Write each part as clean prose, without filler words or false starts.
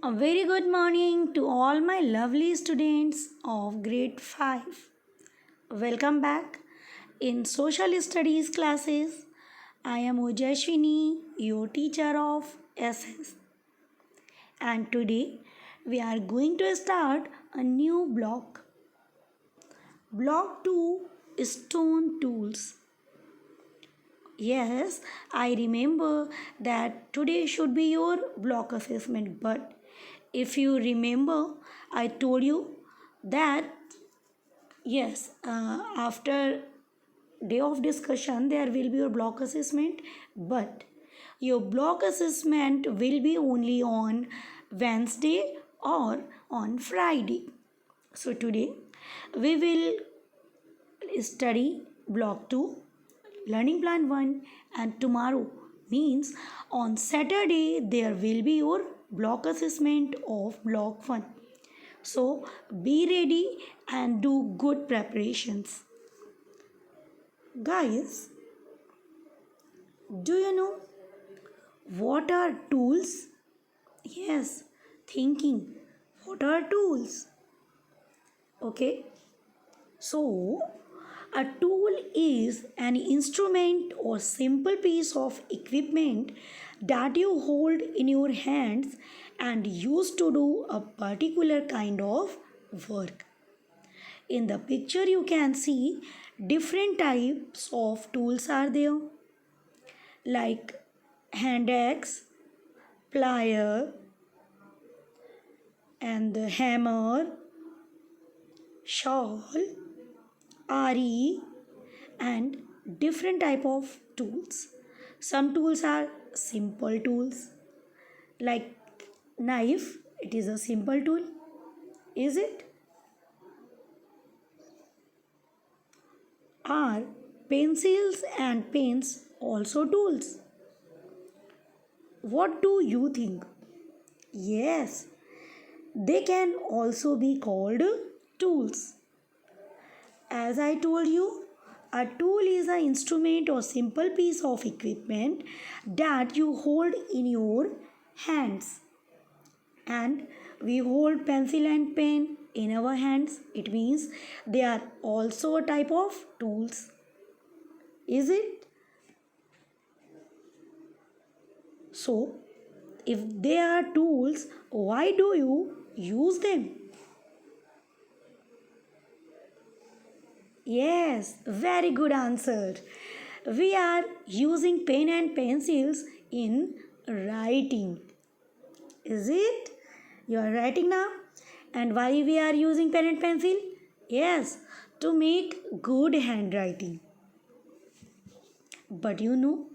A very good morning to all my lovely students of grade 5. Welcome back in social studies classes. I am Ujashwini, your teacher of SS. And today we are going to start a new block. Block 2 Stone Tools. Yes, I remember that today should be your block assessment, but if you remember, I told you that yes, after day of discussion, there will be your block assessment, but your block assessment will be only on Wednesday or on Friday. So today we will study block 2 learning plan 1, and tomorrow means on Saturday there will be your block assessment of block 1. So be ready and do good preparations. Guys, do you know what are tools? Yes, thinking. What are tools? Okay. So a tool is an instrument or simple piece of equipment that you hold in your hands and use to do a particular kind of work. In the picture you can see different types of tools are there, like hand axe, plier, and the hammer, shawl, RE, and different type of tools. Some tools are simple tools, like knife. It is a simple tool, is it? Are pencils and pens also tools? What do you think? Yes, they can also be called tools. As I told you, a tool is an instrument or simple piece of equipment that you hold in your hands. And we hold pencil and pen in our hands. It means they are also a type of tools. Is it? So, if they are tools, why do you use them? Yes, very good answer. We are using pen and pencils in writing. Is it? You are writing now? And why we are using pen and pencil? Yes, to make good handwriting. But you know,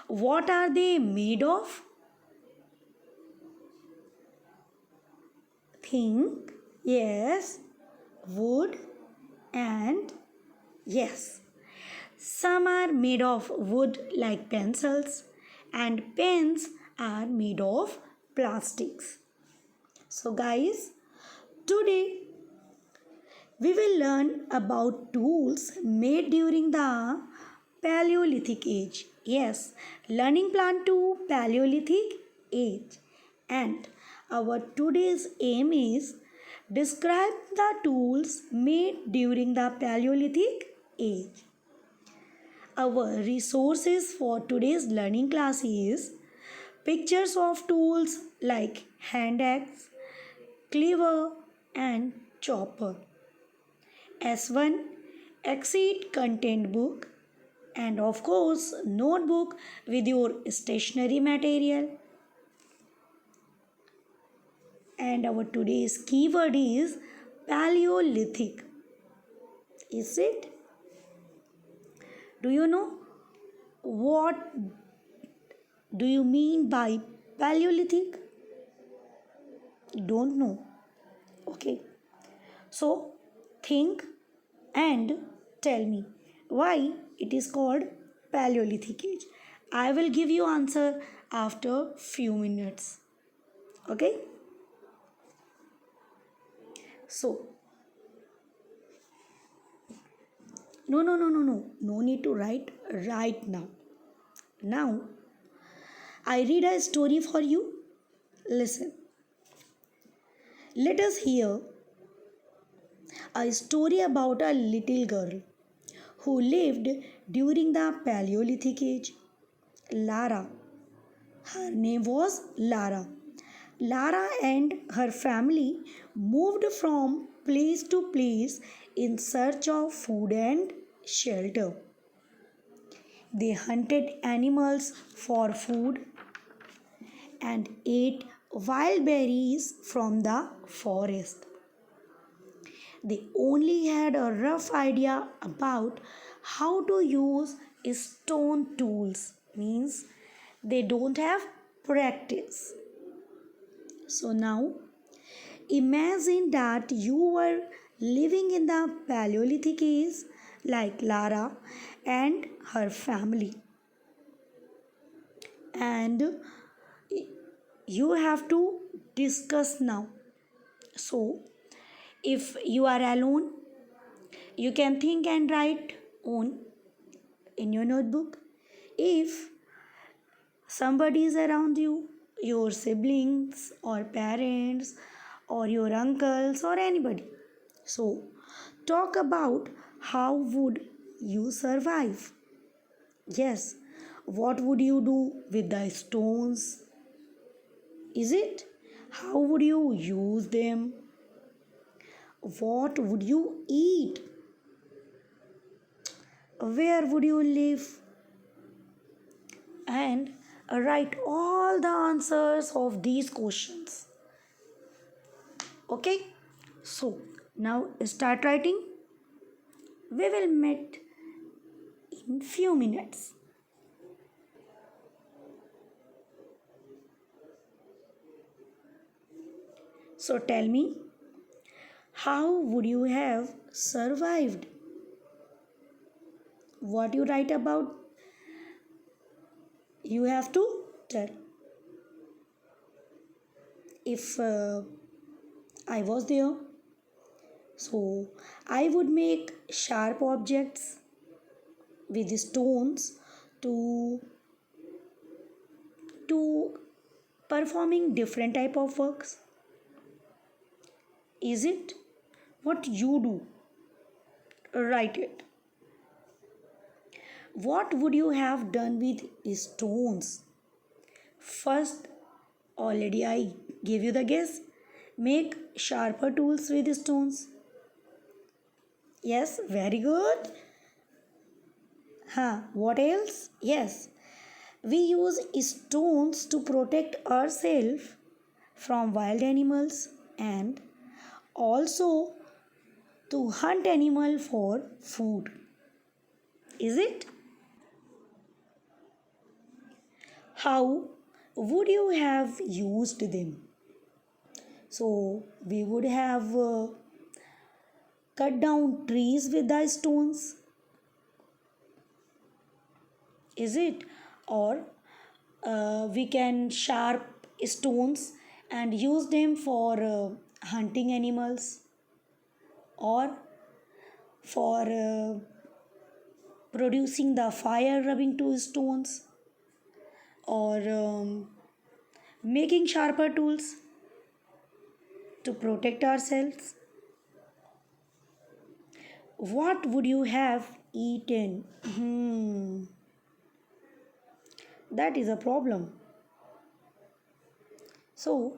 what are they made of? Think. Yes, wood and yes. Some are made of wood like pencils, and pens are made of plastics. So guys, today we will learn about tools made during the Paleolithic age. Yes, learning plan to Paleolithic age. And our today's aim is describe the tools made during the Paleolithic age. Our resources for today's learning class is pictures of tools like hand axe, cleaver, and chopper. S1 exit content book, and of course notebook with your stationery material. And our today's keyword is Paleolithic. Is it? Do you know what do you mean by Paleolithic? Don't know. Okay. So think and tell me why it is called Paleolithic age. I will give you answer after few minutes. Okay? So no need to write right now. Now I read a story for you. Listen. Let us hear a story about a little girl who lived during the Paleolithic age. Lara. Her name was Lara. Lara and her family moved from place to place in search of food and shelter. They hunted animals for food and ate wild berries from the forest. They only had a rough idea about how to use stone tools, means they don't have practice. So now imagine that you were living in the Paleolithic age like Lara and her family, and you have to discuss now. So if you are alone, you can think and write on in your notebook. If somebody is around you, your siblings or parents or your uncles or anybody, so talk about how would you survive. Yes, what would you do with the stones? Is it? How would you use them? What would you eat? Where would you live? And write all the answers of these questions. Okay? So, now start writing. We will meet in few minutes. So tell me, how would you have survived? What you write about, you have to tell. If I was there, so I would make sharp objects with stones to to performing different type of works. Is it? What you do? Write it. What would you have done with stones? First, already I gave you the guess. Make sharper tools with stones. Yes, very good. What else? Yes, we use stones to protect ourselves from wild animals and also to hunt animal for food. Is it? How would you have used them? So we would have cut down trees with the stones. Is it? Or we can sharp stones and use them for hunting animals or for producing the fire rubbing to stones or making sharper tools to protect ourselves. What would you have eaten? That is a problem. So,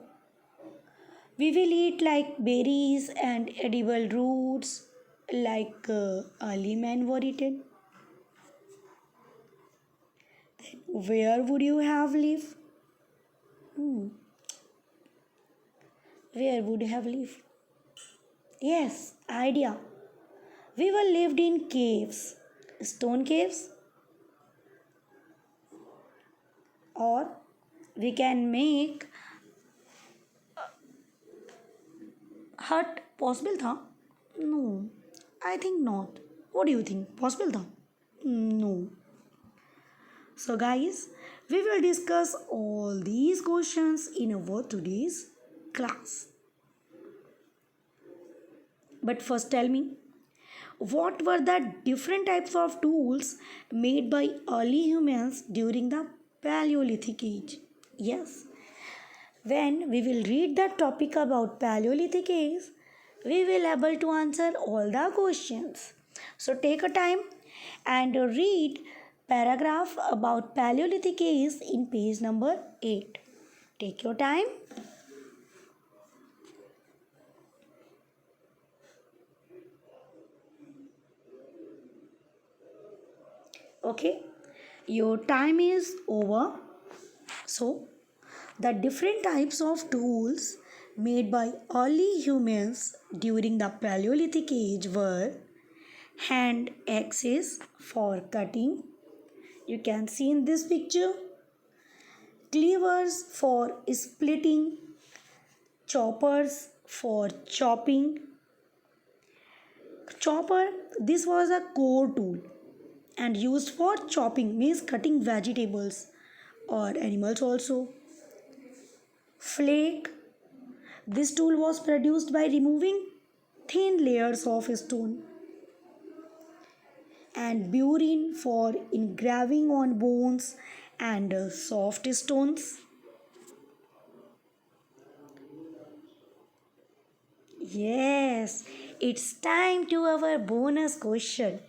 we will eat like berries and edible roots like early men were eaten. Then where would you have lived? Where would you have lived? Yes, idea. We were lived in caves, stone caves, or we can make hut. Possible था? No, I think not. What do you think? Possible था? No. So guys, we will discuss all these questions in our today's class. But first tell me, what were the different types of tools made by early humans during the Paleolithic age? Yes, When we will read the topic about Paleolithic age, we will able to answer all the questions. So take a time and read paragraph about Paleolithic age in page number 8. Take your time. Okay, your time is over. So the different types of tools made by early humans during the Paleolithic age were hand axes for cutting. You can see in this picture, cleavers for splitting, choppers for chopping. Chopper, this was a core tool and used for chopping, means cutting vegetables or animals also. Flake, this tool was produced by removing thin layers of stone. And burin for engraving on bones and soft stones. Yes, it's time to our bonus question.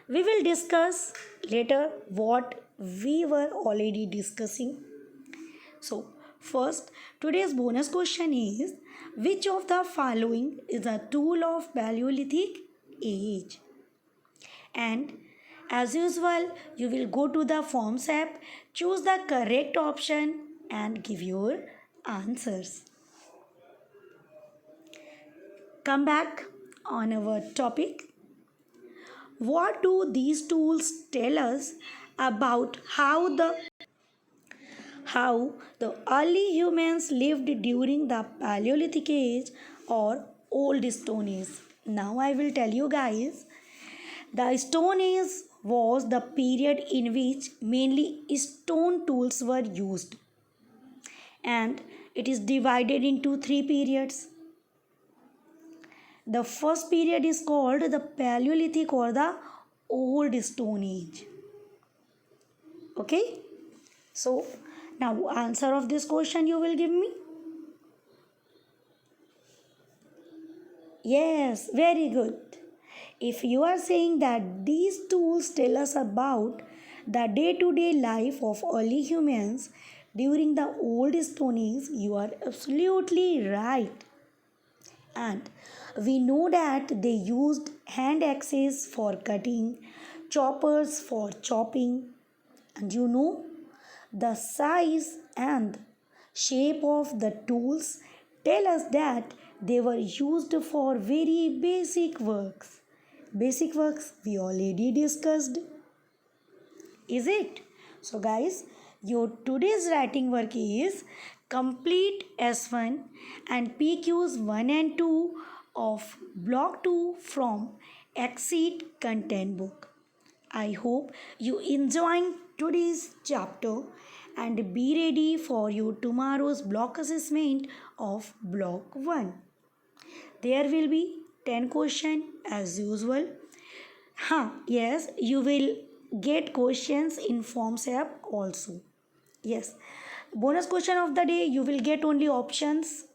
We will discuss later what we were already discussing. So, first, today's bonus question is, which of the following is a tool of Paleolithic age? And as usual, you will go to the Forms app, choose the correct option and give your answers. Come back on our topic. What do these tools tell us about how the early humans lived during the Paleolithic age or Old Stone Age? Now I will tell you guys. The Stone Age was the period in which mainly stone tools were used, and it is divided into three periods. The first period is called the Paleolithic or the Old Stone Age. Okay? So, now answer of this question you will give me? Yes, very good. If you are saying that these tools tell us about the day to day life of early humans during the old Stone Age, you are absolutely right. And we know that they used hand axes for cutting, choppers for chopping, and you know the size and shape of the tools tell us that they were used for very basic works. Basic works we already discussed. Is it? So, guys, your today's writing work is complete S1 and PQs 1 and 2 of Block 2 from Exceed Content Book. I hope you enjoying today's chapter and be ready for your tomorrow's block assessment of Block 1. There will be 10 questions as usual. Yes, you will get questions in Forms app also. Yes, bonus question of the day, you will get only options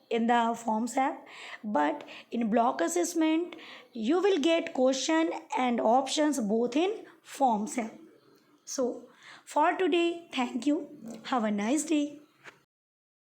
in the Forms app, but in block assessment you will get question and options both in Forms app. So for today, thank you. Have a nice day.